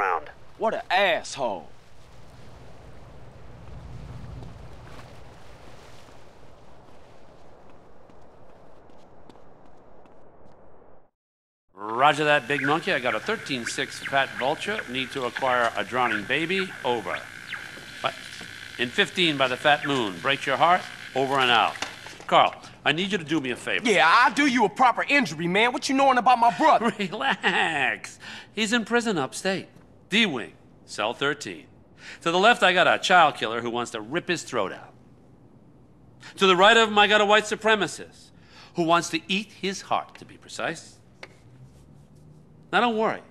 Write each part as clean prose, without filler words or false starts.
around. What an asshole. Roger that, big monkey. I got a 13-6 fat vulture. Need to acquire a drowning baby. Over. What? In 15 by the fat moon. Breaks your heart. Over and out. Carl, I need you to do me a favor. Yeah, I'll do you a proper injury, man. What you knowing about my brother? Relax. He's in prison upstate. D-Wing, cell 13. To the left, I got a child killer who wants to rip his throat out. To the right of him, I got a white supremacist who wants to eat his heart, to be precise. Now, don't worry.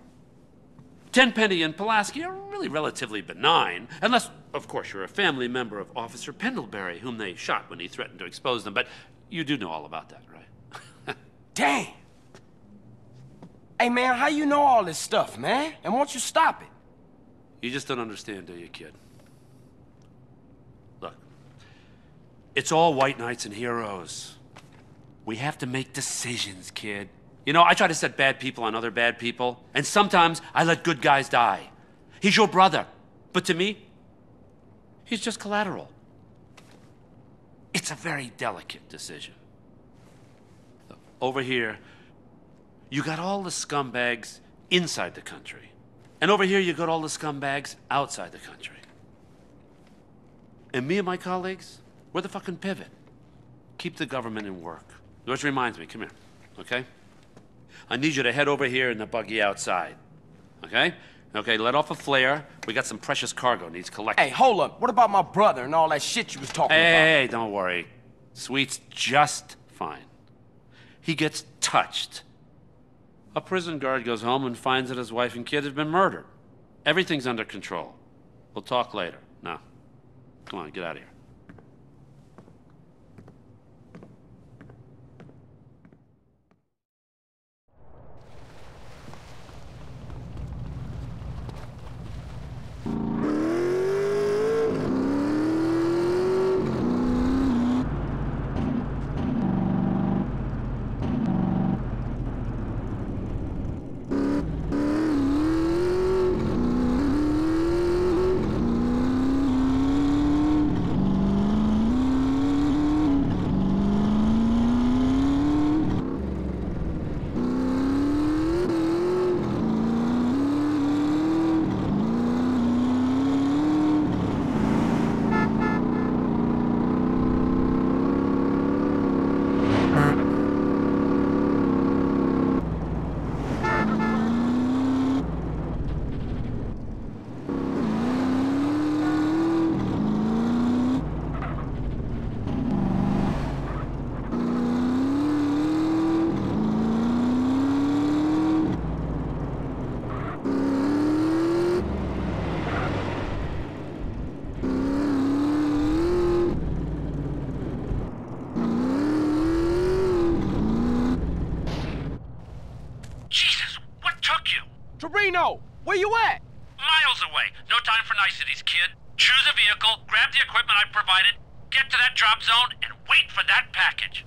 Tenpenny and Pulaski are really relatively benign, unless, of course, you're a family member of Officer Pendlebury, whom they shot when he threatened to expose them. But you do know all about that, right? Damn. Hey, man, how you know all this stuff, man? And won't you stop it? You just don't understand, do you, kid? Look, it's all white knights and heroes. We have to make decisions, kid. You know, I try to set bad people on other bad people, and sometimes I let good guys die. He's your brother, but to me, he's just collateral. It's a very delicate decision. Over here, you got all the scumbags inside the country, and over here you got all the scumbags outside the country. And me and my colleagues, we're the fucking pivot. Keep the government in work. Which reminds me, come here, okay? I need you to head over here in the buggy outside. Okay? Okay, let off a flare. We got some precious cargo needs collecting. Hey, hold up. What about my brother and all that shit you was talking about? Hey, don't worry. Sweet's just fine. He gets touched. A prison guard goes home and finds that his wife and kid have been murdered. Everything's under control. We'll talk later. Now, come on, get out of here. Toreno, where you at? Miles away. No time for niceties, kid. Choose a vehicle, grab the equipment I provided, get to that drop zone, and wait for that package.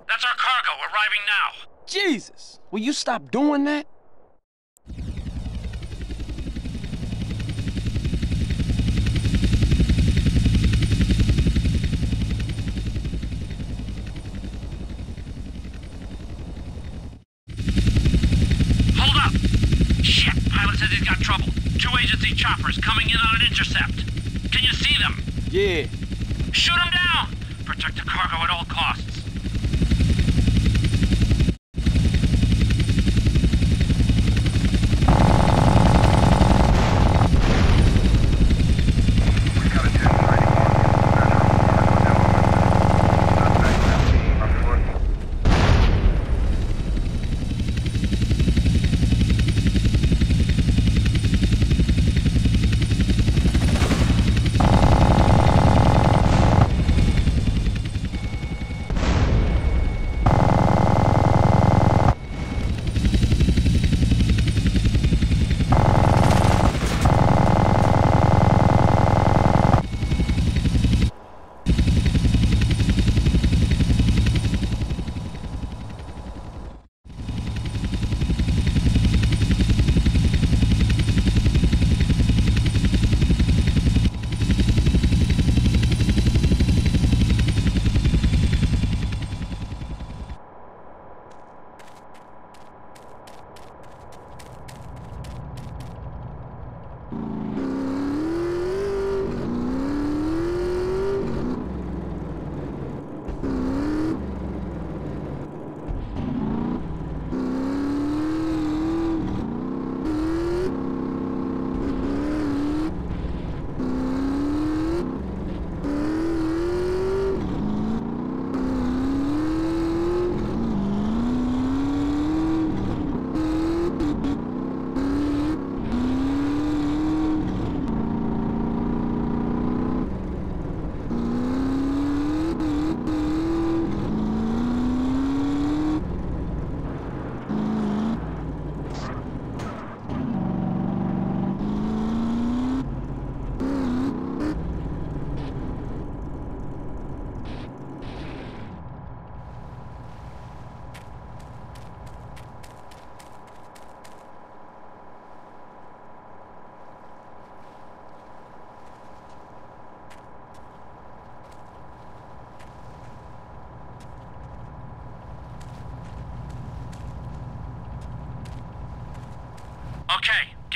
That's our cargo, arriving now. Jesus, will you stop doing that? Hold up! Shit, pilot says he's got trouble. 2 agency choppers coming in on an intercept. Can you see them? Yeah. Shoot them down! Protect the cargo at all costs.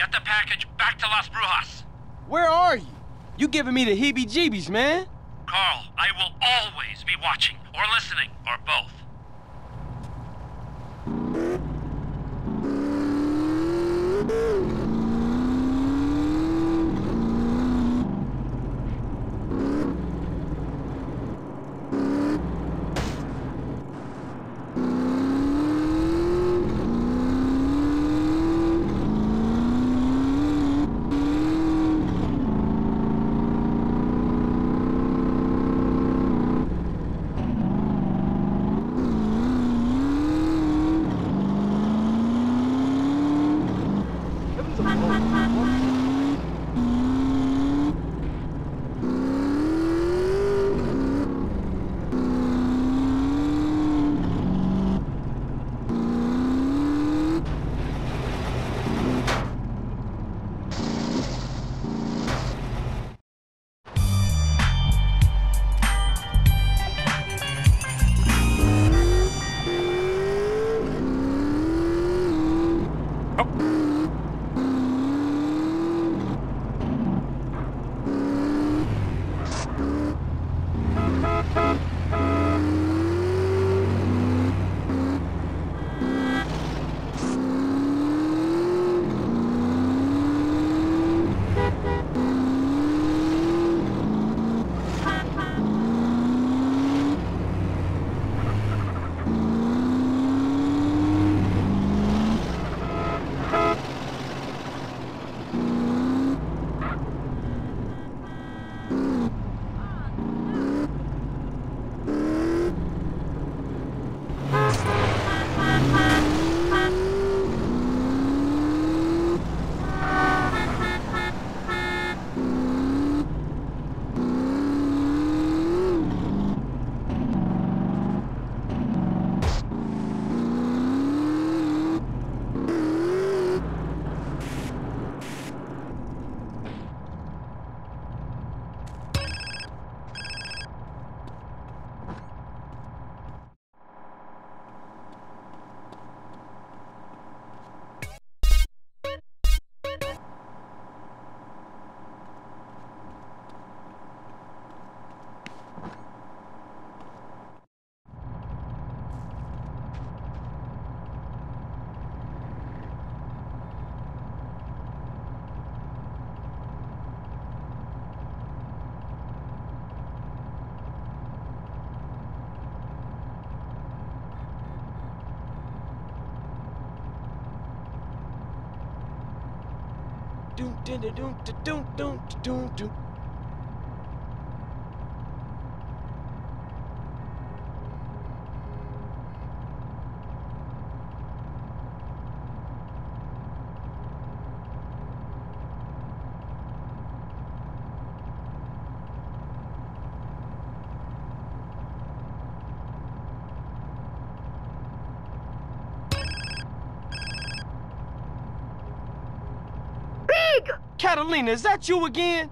Get the package back to Las Brujas. Where are you? You giving me the heebie-jeebies, man. Carl, I will always be watching, or listening, or both. Catalina, is that you again?